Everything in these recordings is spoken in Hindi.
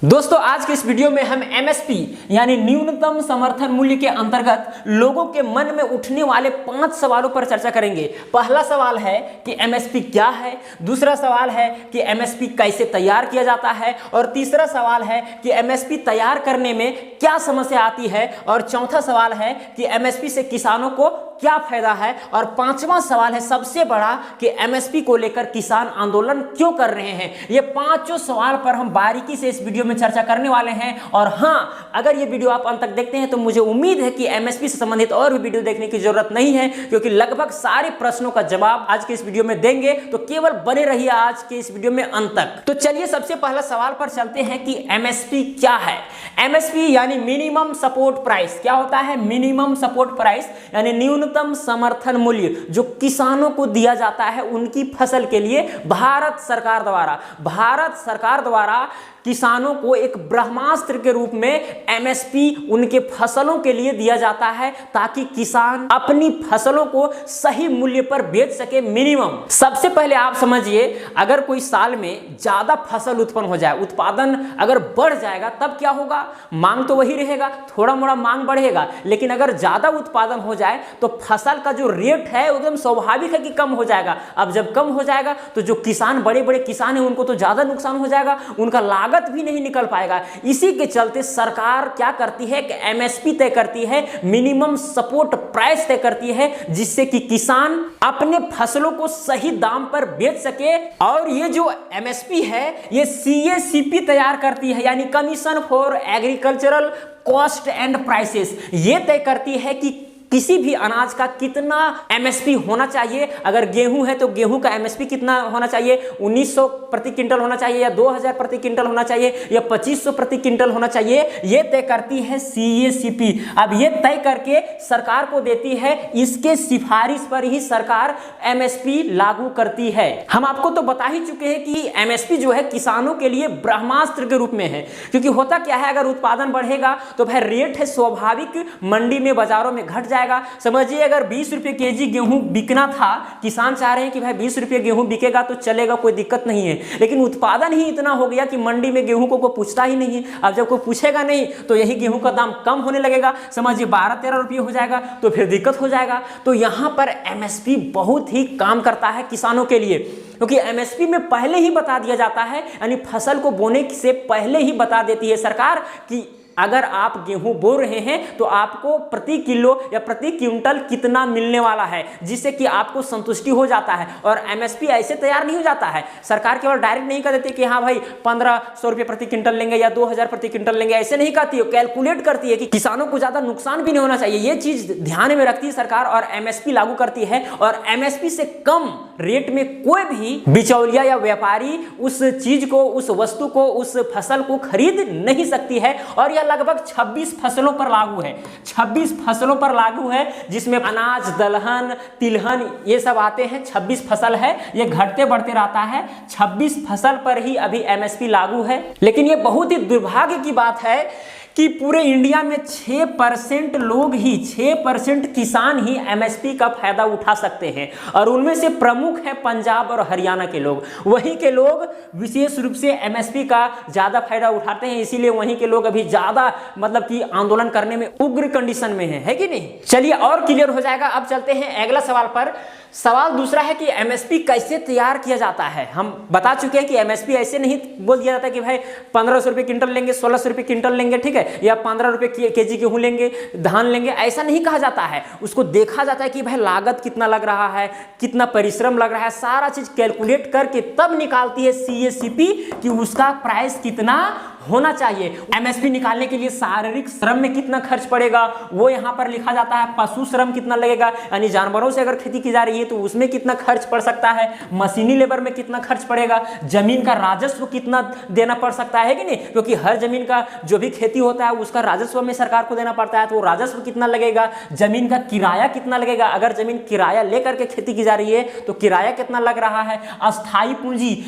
दोस्तों आज के इस वीडियो में हम एमएसपी यानी न्यूनतम समर्थन मूल्य के अंतर्गत लोगों के मन में उठने वाले 5 सवालों पर चर्चा करेंगे। पहला सवाल है कि एमएसपी क्या है, दूसरा सवाल है कि एमएसपी कैसे तैयार किया जाता है, और तीसरा सवाल है कि एमएसपी तैयार करने में क्या समस्या आती है, और चौथा सवाल है कि एमएसपी से किसानों को क्या फायदा है, और पांचवा सवाल है सबसे बड़ा कि एमएसपी को लेकर किसान आंदोलन क्यों कर रहे हैं। ये पांचों सवाल पर हम बारीकी से इस वीडियो में चर्चा करने वाले हैं। और हाँ, अगर ये वीडियो आप अंत तक देखते हैं तो मुझे उम्मीद है कि एमएसपी से संबंधित और भी वीडियो देखने की जरूरत नहीं है, क्योंकि लगभग सारे प्रश्नों का जवाब आज के इस वीडियो में देंगे। तो केवल बने रहिए आज के इस वीडियो में अंत तक। तो चलिए सबसे पहला सवाल पर चलते हैं कि एमएसपी क्या है। एमएसपी यानी मिनिमम सपोर्ट प्राइस। क्या होता है मिनिमम सपोर्ट प्राइस? यानी न्यूनतम समर्थन मूल्य जो किसानों को दिया जाता है उनकी फसल के लिए भारत सरकार द्वारा किसानों को एक ब्रह्मास्त्र के रूप में एमएसपी उनके फसलों के लिए दिया जाता है, ताकि किसान अपनी फसलों को सही मूल्य पर बेच सके। मिनिमम सबसे पहले आप समझिए, अगर कोई साल में ज्यादा फसल उत्पन्न हो जाए, उत्पादन अगर बढ़ जाएगा, तब क्या होगा? मांग तो वही रहेगा, थोड़ा मोड़ा मांग बढ़ेगा, लेकिन अगर ज्यादा उत्पादन हो जाए तो फसल का जो रेट है एकदम स्वाभाविक है कि कम हो जाएगा। अब जब कम हो जाएगा तो जो किसान बड़े बड़े किसान हैं उनको तो ज्यादा नुकसान हो जाएगा, उनका लागत भी नहीं निकल पाएगा। इसी के चलते सरकार क्या करती है कि एमएसपी तय करती है, मिनिमम सपोर्ट प्राइस तय करती है, जिससे कि किसान अपने फसलों को सही दाम पर बेच सके। और ये जो एमएसपी है ये सीएसीपी तैयार करती है, यानी commission for agricultural cost and prices. ये तय करती है कि किसी भी अनाज का कितना एमएसपी होना चाहिए। अगर गेहूं है तो गेहूं का एमएसपी कितना होना चाहिए? 1900 प्रति क्विंटल होना चाहिए, या 2000 प्रति क्विंटल होना चाहिए, या 2500 प्रति क्विंटल होना चाहिए। ये तय करती है सीएसीपी। अब ये तय करके सरकार को देती है, इसके सिफारिश पर ही सरकार एमएसपी लागू करती है। हम आपको तो बता ही चुके हैं कि एमएसपी जो है किसानों के लिए ब्रह्मास्त्र के रूप में है, क्योंकि होता क्या है, अगर उत्पादन बढ़ेगा तो भाई रेट है स्वाभाविक मंडी में बाजारों में घट जाएगा। समझिए अगर 20 रुपए केजी गेहूं बिकना था, किसान चाह रहे हैं कि भाई 20 रुपए गेहूं बिकेगा तो चलेगा, कोई दिक्कत नहीं है, लेकिन उत्पादन ही इतना हो गया कि मंडी में गेहूं को कोई पूछता ही नहीं है। अब जब कोई पूछेगा नहीं तो यही गेहूं का दाम कम होने लगेगा, समझिए 12-13 रुपये हो जाएगा, तो फिर दिक्कत हो जाएगा। तो यहां पर एमएसपी बहुत ही काम करता है किसानों के लिए, क्योंकि एमएसपी में पहले ही बता दिया जाता है, यानी फसल को बोने से पहले ही बता देती है सरकार कि अगर आप गेहूं बो रहे हैं तो आपको प्रति किलो या प्रति क्विंटल कितना मिलने वाला है, जिससे कि आपको संतुष्टि हो जाता है। और एमएसपी ऐसे तैयार नहीं हो जाता है, सरकार केवल डायरेक्ट नहीं कर देती कि हाँ भाई 1500 रुपये प्रति क्विंटल लेंगे या 2000 प्रति क्विंटल लेंगे, ऐसे नहीं कहती है। कैलकुलेट करती है कि किसानों को ज्यादा नुकसान भी नहीं होना चाहिए, ये चीज ध्यान में रखती है सरकार, और एमएसपी लागू करती है। और एमएसपी से कम रेट में कोई भी बिचौलिया या व्यापारी उस चीज को, उस वस्तु को, उस फसल को खरीद नहीं सकती है। और यह लगभग 26 फसलों पर लागू है, 26 फसलों पर लागू है, जिसमें अनाज, दलहन, तिलहन ये सब आते हैं। 26 फसल है, ये घटते बढ़ते रहता है। 26 फसल पर ही अभी एमएसपी लागू है। लेकिन ये बहुत ही दुर्भाग्य की बात है कि पूरे इंडिया में 6% लोग ही, 6% किसान ही एमएसपी का फायदा उठा सकते हैं, और उनमें से प्रमुख है पंजाब और हरियाणा के लोग। वहीं के लोग विशेष रूप से एमएसपी का ज्यादा फायदा उठाते हैं, इसीलिए वहीं के लोग अभी ज्यादा मतलब कि आंदोलन करने में उग्र कंडीशन में है कि नहीं। चलिए और क्लियर हो जाएगा। अब चलते हैं अगला सवाल पर। सवाल दूसरा है कि एमएसपी कैसे तैयार किया जाता है। हम बता चुके हैं कि एमएसपी ऐसे नहीं बोल दिया जाता कि भाई 1500 रुपये क्विंटल लेंगे, 1600 रुपये क्विंटल लेंगे, ठीक है, या 15 रुपये केजी गेहूं लेंगे, धान लेंगे, ऐसा नहीं कहा जाता है। उसको देखा जाता है कि भाई लागत कितना लग रहा है, कितना परिश्रम लग रहा है, सारा चीज कैलकुलेट करके तब निकालती है सीएसीपी कि उसका प्राइस कितना होना चाहिए। एमएसपी निकालने के लिए शारीरिक श्रम में कितना खर्च पड़ेगा वो यहाँ पर लिखा जाता है। पशु श्रम कितना लगेगा, यानी जानवरों से अगर खेती की जा रही है तो उसमें कितना खर्च पड़ सकता है, मशीनी लेबर में कितना खर्च पड़ेगा, जमीन का राजस्व कितना देना पड़ सकता है कि नहीं, क्योंकि हर जमीन का जो भी खेती होता है उसका राजस्व में सरकार को देना पड़ता है, तो राजस्व कितना लगेगा, जमीन का किराया कितना लगेगा, अगर जमीन किराया लेकर के खेती की जा रही है तो किराया कितना लग रहा है, अस्थायी पूंजी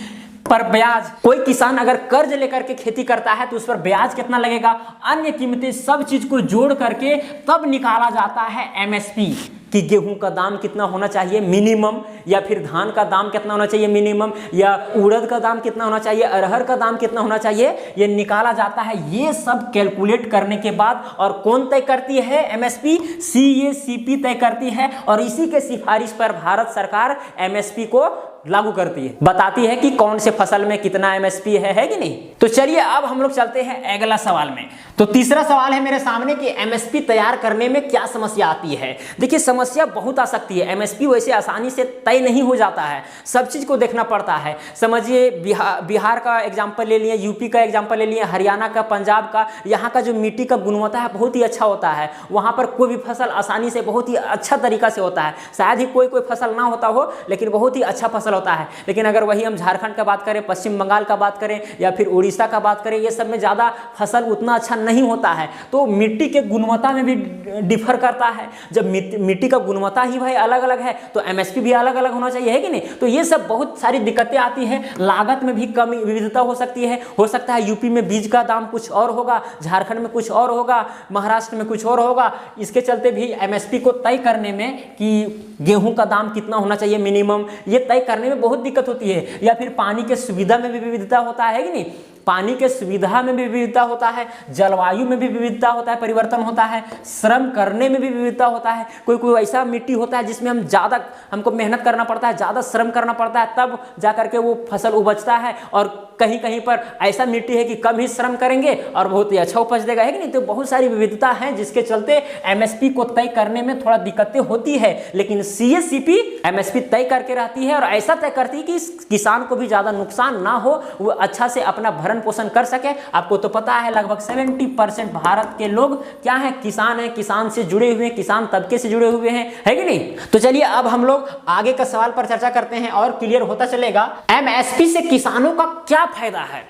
पर ब्याज, कोई किसान अगर कर्ज लेकर के खेती करता है तो उस पर ब्याज कितना लगेगा, अन्य कीमतें, सब चीज को जोड़ करके तब निकाला जाता है एमएसपी। कि गेहूं का दाम कितना होना चाहिए मिनिमम, या फिर धान का दाम कितना होना चाहिए मिनिमम, या उड़द का दाम कितना होना चाहिए, अरहर का दाम कितना होना चाहिए, ये निकाला जाता है। ये सब कैलकुलेट करने के बाद और कौन तय करती है एमएसपी, सीएसीपी तय करती है, और इसी के सिफारिश पर भारत सरकार एमएसपी को लागू करती है, बताती है कि कौन से फसल में कितना एमएसपी है कि नहीं। तो चलिए अब हम लोग चलते हैं अगला सवाल में। तो तीसरा सवाल है मेरे सामने कि एमएसपी तैयार करने में क्या समस्या आती है। देखिए समस्या बहुत आ सकती है, एमएसपी वैसे आसानी से तय नहीं हो जाता है, सब चीज को देखना पड़ता है। समझिए बिहार का एग्जाम्पल ले लिए, यूपी का एग्जाम्पल ले लिए, हरियाणा का, पंजाब का, यहाँ का जो मिट्टी का गुणवत्ता है बहुत ही अच्छा होता है, वहाँ पर कोई भी फसल आसानी से बहुत ही अच्छा तरीका से होता है। शायद ही कोई फसल ना होता हो लेकिन बहुत ही अच्छा फसल होता है। लेकिन अगर वही हम झारखंड का बात करें, पश्चिम बंगाल का बात करें, या फिर उड़ीसा का बात करें, ये सब में ज़्यादा फसल उतना अच्छा नहीं होता है। तो मिट्टी के गुणवत्ता में भी डिफर करता है। जब मिट्टी का गुणवत्ता ही भाई अलग अलग है तो एमएसपी भी अलग अलग होना चाहिए, है कि नहीं। तो ये सब बहुत सारी दिक्कतें आती हैं। लागत में भी कम विविधता हो सकती है। हो सकता है यूपी में बीज का दाम कुछ और होगा, झारखंड में कुछ और होगा, महाराष्ट्र में कुछ और होगा। इसके चलते भी एमएसपी को तय करने में कि गेहूं का दाम कितना होना चाहिए मिनिमम, ये तय करने में बहुत दिक्कत होती है। या फिर पानी के सुविधा में भी विविधता होता है कि नहीं, पानी के सुविधा में भी विविधता होता है, जलवायु में भी विविधता होता है, परिवर्तन होता है, श्रम करने में भी विविधता होता है। कोई कोई ऐसा मिट्टी होता है जिसमें हमको मेहनत करना पड़ता है, ज़्यादा श्रम करना पड़ता है, तब जा करके वो फसल उपजता है। और कहीं कहीं पर ऐसा मिट्टी है कि कम ही श्रम करेंगे और बहुत ही अच्छा उपज देगा, है कि नहीं। तो बहुत सारी विविधता है जिसके चलते एमएसपी को तय करने में थोड़ा दिक्कतें होती है। लेकिन सीएससीपी एमएसपी तय करके रहती है और ऐसा तय करती है कि किसान को भी ज़्यादा नुकसान ना हो, वो अच्छा से अपना भरण पोषण कर सके। आपको तो पता है लगभग 70% भारत के लोग क्या है, किसान है, किसान से जुड़े हुए हैं, किसान तबके से जुड़े हुए हैं, है कि नहीं। तो चलिए अब हम लोग आगे का सवाल पर चर्चा करते हैं और क्लियर होता चलेगा एमएसपी से किसानों का क्या फायदा है।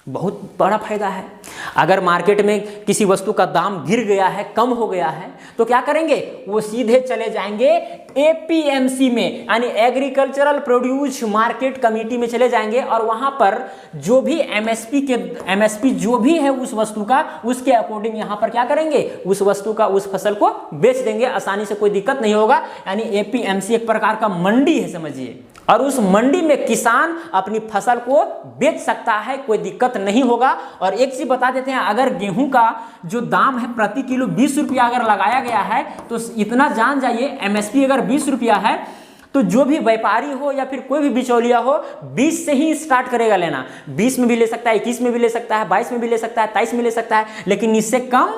बहुत बड़ा फायदा है। अगर मार्केट में किसी वस्तु का दाम गिर गया है, कम हो गया है, तो क्या करेंगे, वो सीधे चले जाएंगे एपीएमसी में, यानी एग्रीकल्चरल प्रोड्यूस मार्केट कमेटी में चले जाएंगे और वहां पर जो भी एमएसपी जो भी है उस वस्तु का, उसके अकॉर्डिंग यहां पर क्या करेंगे, उस वस्तु का, उस फसल को बेच देंगे। आसानी से कोई दिक्कत नहीं होगा। यानी एपीएमसी एक प्रकार का मंडी है समझिए, और उस मंडी में किसान अपनी फसल को बेच सकता है, कोई दिक्कत नहीं होगा। और एक चीज बता देते हैं, अगर गेहूं का जो दाम है प्रति किलो 20 रुपया अगर लगाया गया है तो इतना जान जाइए एमएसपी अगर 20 रुपया है तो जो भी व्यापारी हो या फिर कोई भी बिचौलिया हो 20 से ही स्टार्ट करेगा लेना। 20 में भी ले सकता है, 21 में भी ले सकता है, 22 में भी ले सकता है, 23 में ले सकता है, लेकिन इससे कम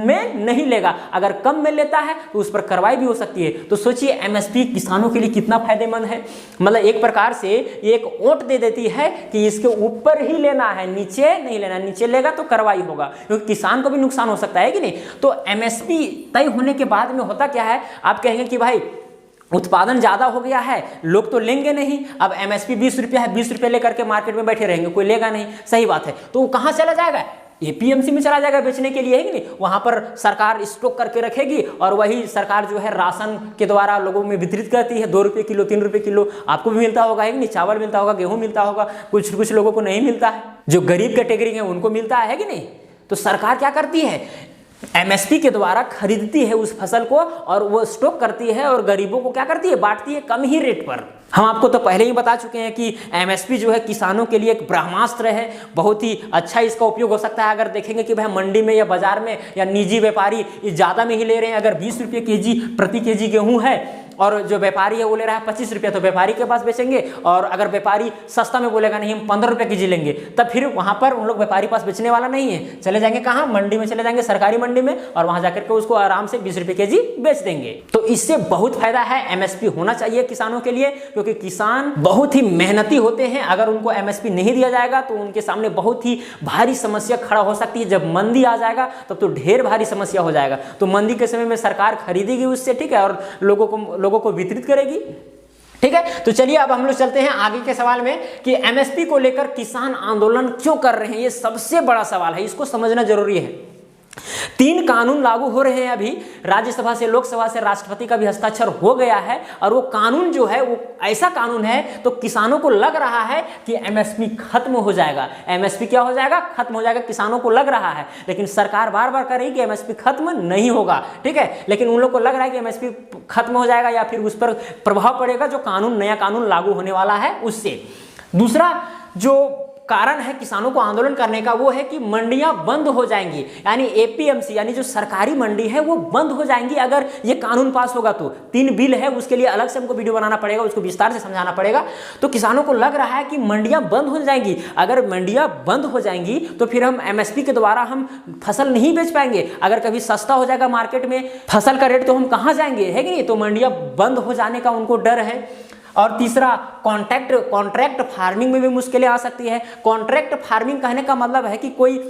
में नहीं लेगा। अगर कम में लेता है तो उस पर कार्रवाई भी हो सकती है। तो सोचिए एमएसपी किसानों के लिए कितना फायदेमंद है। मतलब एक प्रकार से एक ओट दे देती है कि इसके ऊपर ही लेना है, नीचे नहीं लेना। नीचे लेगा तो कार्रवाई होगा, क्योंकि किसान को भी नुकसान हो सकता है कि नहीं। तो एमएसपी तय होने के बाद में होता क्या है, आप कहेंगे कि भाई उत्पादन ज्यादा हो गया है, लोग तो लेंगे नहीं। अब एमएसपी 20 रुपया है, 20 रुपये लेकर के मार्केट में बैठे रहेंगे, कोई लेगा नहीं। सही बात है। तो वो कहाँ चला जाएगा, एपीएमसी में चला जाएगा बेचने के लिए, है कि नहीं। वहां पर सरकार स्टॉक करके रखेगी और वही सरकार जो है राशन के द्वारा लोगों में वितरित करती है। 2 रुपये किलो, 3 रुपये किलो आपको भी मिलता होगा, है कि नहीं। चावल मिलता होगा, गेहूं मिलता होगा, कुछ लोगों को नहीं मिलता है, जो गरीब कैटेगरी है उनको मिलता है कि नहीं। तो सरकार क्या करती है, एमएसपी के द्वारा खरीदती है उस फसल को और वो स्टॉक करती है और गरीबों को क्या करती है, बांटती है कम ही रेट पर। हम आपको तो पहले ही बता चुके हैं कि एमएसपी जो है किसानों के लिए एक ब्रह्मास्त्र है। बहुत ही अच्छा इसका उपयोग हो सकता है। अगर देखेंगे कि भाई मंडी में या बाजार में या निजी व्यापारी ज़्यादा में ही ले रहे हैं, अगर 20 रुपये केजी प्रति केजी गेहूँ है और जो व्यापारी है वो ले रहा है 25 रुपया, तो व्यापारी के पास बेचेंगे। और अगर व्यापारी सस्ता में बोलेगा नहीं हम 15 रुपये केजी लेंगे, तब फिर वहाँ पर उन लोग व्यापारी पास बेचने वाला नहीं है, चले जाएंगे कहाँ, मंडी में चले जाएंगे, सरकारी मंडी में, और वहाँ जाकर के उसको आराम से 20 रुपये केजी बेच देंगे। तो इससे बहुत फायदा है। एमएसपी होना चाहिए किसानों के लिए, क्योंकि किसान बहुत ही मेहनती होते हैं। अगर उनको एमएसपी नहीं दिया जाएगा तो उनके सामने बहुत ही भारी समस्या खड़ा हो सकती है। जब मंदी आ जाएगा तब तो ढेर भारी समस्या हो जाएगा। तो मंदी के समय में सरकार खरीदेगी उससे, ठीक है, और लोगों को वितरित करेगी, ठीक है। तो चलिए अब हम लोग चलते हैं आगे के सवाल में कि एमएसपी को लेकर किसान आंदोलन क्यों कर रहे हैं। ये सबसे बड़ा सवाल है, इसको समझना जरूरी है। 3 कानून लागू हो रहे हैं अभी, राज्यसभा से, लोकसभा से, राष्ट्रपति का भी हस्ताक्षर हो गया है। और वो कानून जो है वो ऐसा कानून है तो किसानों को लग रहा है कि एमएसपी खत्म हो जाएगा। एमएसपी क्या हो जाएगा? खत्म हो जाएगा, किसानों को लग रहा है। लेकिन सरकार बार बार कह रही है कि एमएसपी खत्म नहीं होगा, ठीक है। लेकिन उन लोग को लग रहा है कि एमएसपी खत्म हो जाएगा या फिर उस पर प्रभाव पड़ेगा जो कानून, नया कानून लागू होने वाला है उससे। दूसरा जो कारण है किसानों को आंदोलन करने का वो है कि मंडियां बंद हो जाएंगी, यानी एपीएमसी यानी जो सरकारी मंडी है वो बंद हो जाएंगी अगर ये कानून पास होगा तो। 3 बिल है, उसके लिए अलग से हमको वीडियो बनाना पड़ेगा, उसको विस्तार से समझाना पड़ेगा। तो किसानों को लग रहा है कि मंडियां बंद हो जाएंगी। अगर मंडियां बंद हो जाएंगी तो फिर हम एमएसपी के द्वारा हम फसल नहीं बेच पाएंगे। अगर कभी सस्ता हो जाएगा मार्केट में फसल का रेट तो हम कहाँ जाएंगे, है कि नहीं। तो मंडियां बंद हो जाने का उनको डर है। और तीसरा कॉन्ट्रैक्ट फार्मिंग में भी मुश्किलें आ सकती है। कॉन्ट्रैक्ट फार्मिंग कहने का मतलब है कि कोई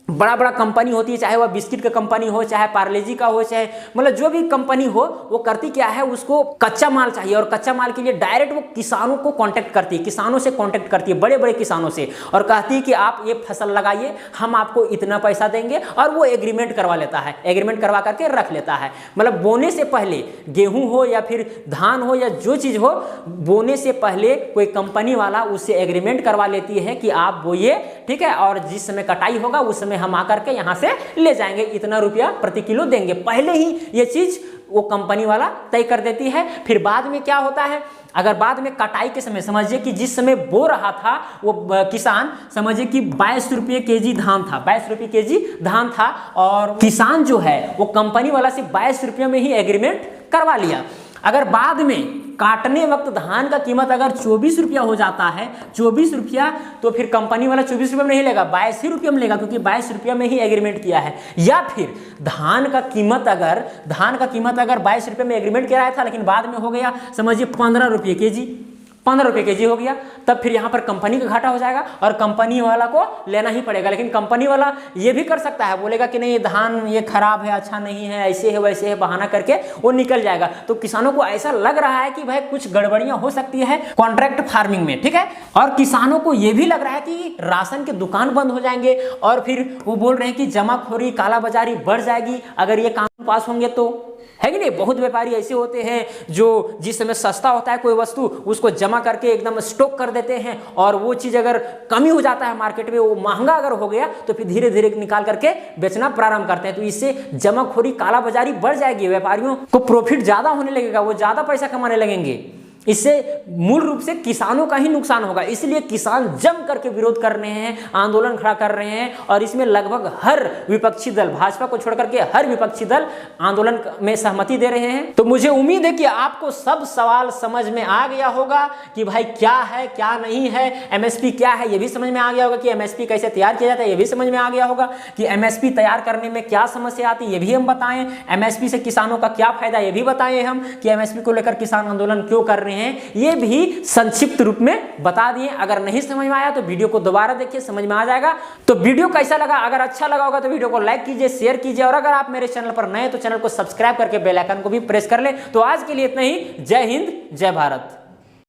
बड़ा बड़ा कंपनी होती है, चाहे वह बिस्किट का कंपनी हो, चाहे पार्लेजी का हो, चाहे मतलब जो भी कंपनी हो, वो करती क्या है, उसको कच्चा माल चाहिए और कच्चा माल के लिए डायरेक्ट वो किसानों को कांटेक्ट करती है, किसानों से कांटेक्ट करती है, बड़े बड़े किसानों से, और कहती है कि आप ये फसल लगाइए, हम आपको इतना पैसा देंगे। और वो एग्रीमेंट करवा लेता है, एग्रीमेंट करवा करके रख लेता है। मतलब बोने से पहले गेहूं हो या फिर धान हो या जो चीज़ हो, बोने से पहले कोई कंपनी वाला उससे एग्रीमेंट करवा लेती है कि आप बोइए, ठीक है, और जिस समय कटाई होगा उस समय हम आकर के यहां से ले जाएंगे, इतना रुपया प्रति किलो देंगे। पहले ही ये चीज वो कंपनी वाला तय कर देती है। फिर बाद में क्या होता है, अगर बाद में कटाई के समय समझिए कि जिस समय बो रहा था वो किसान, समझिए कि 22 रुपये केजी धान था, 22 रुपये केजी धान था, और किसान जो है वो कंपनी वाला से 22 रुपये में ही एग्रीमेंट करवा लिया। अगर बाद में काटने वक्त धान का कीमत अगर 24 रुपया हो जाता है, 24 रुपया, तो फिर कंपनी वाला 24 रुपये में नहीं लेगा, 22 ही रुपये में लेगा, क्योंकि 22 रुपया में ही एग्रीमेंट किया है। या फिर धान का कीमत अगर 22 रुपये में एग्रीमेंट किया था, लेकिन बाद में हो गया समझिए 15 रुपये केजी, 15 रुपये केजी हो गया, तब फिर यहाँ पर कंपनी का घाटा हो जाएगा और कंपनी वाला को लेना ही पड़ेगा। लेकिन कंपनी वाला ये भी कर सकता है, बोलेगा कि नहीं धान ये खराब है, अच्छा नहीं है, ऐसे है वैसे है, बहाना करके वो निकल जाएगा। तो किसानों को ऐसा लग रहा है कि भाई कुछ गड़बड़ियां हो सकती है कॉन्ट्रैक्ट फार्मिंग में, ठीक है। और किसानों को ये भी लग रहा है कि राशन के दुकान बंद हो जाएंगे, और फिर वो बोल रहे हैं कि जमाखोरी, कालाबाजारी बढ़ जाएगी अगर ये कानून पास होंगे तो, है कि नहीं। बहुत व्यापारी ऐसे होते हैं जो जिस समय सस्ता होता है कोई वस्तु उसको जमा करके एकदम स्टॉक कर देते हैं, और वो चीज़ अगर कमी हो जाता है मार्केट में, वो महंगा अगर हो गया तो फिर धीरे धीरे निकाल करके बेचना प्रारंभ करते हैं। तो इससे जमाखोरी, कालाबाजारी बढ़ जाएगी, व्यापारियों को प्रॉफिट ज़्यादा होने लगेगा, वो ज़्यादा पैसा कमाने लगेंगे। इससे मूल रूप से किसानों का ही नुकसान होगा। इसलिए किसान जम करके विरोध कर रहे हैं, आंदोलन खड़ा कर रहे हैं, और इसमें लगभग हर विपक्षी दल, भाजपा को छोड़ करके हर विपक्षी दल आंदोलन में सहमति दे रहे हैं। तो मुझे उम्मीद है कि आपको सब सवाल समझ में आ गया होगा कि भाई क्या है क्या नहीं है, एमएसपी क्या है ये भी समझ में आ गया होगा, कि एमएसपी कैसे तैयार किया जाता है ये भी समझ में आ गया होगा, कि एमएसपी तैयार करने में क्या समस्या आती है ये भी हम बताएं, एमएसपी से किसानों का क्या फायदा ये भी बताएं हम, कि एमएसपी को लेकर किसान आंदोलन क्यों कर रहे हैं, ये भी संक्षिप्त रूप में बता दिए। अगर नहीं समझ में आया तो वीडियो को दोबारा देखिए, समझ में आ जाएगा। तो वीडियो कैसा लगा, अगर अच्छा लगा होगा तो वीडियो को लाइक कीजिए, शेयर कीजिए, और अगर आप मेरे चैनल पर नए तो चैनल को सब्सक्राइब करके बेल आइकन को भी प्रेस कर ले। तो आज के लिए इतना ही। जय हिंद, जय भारत।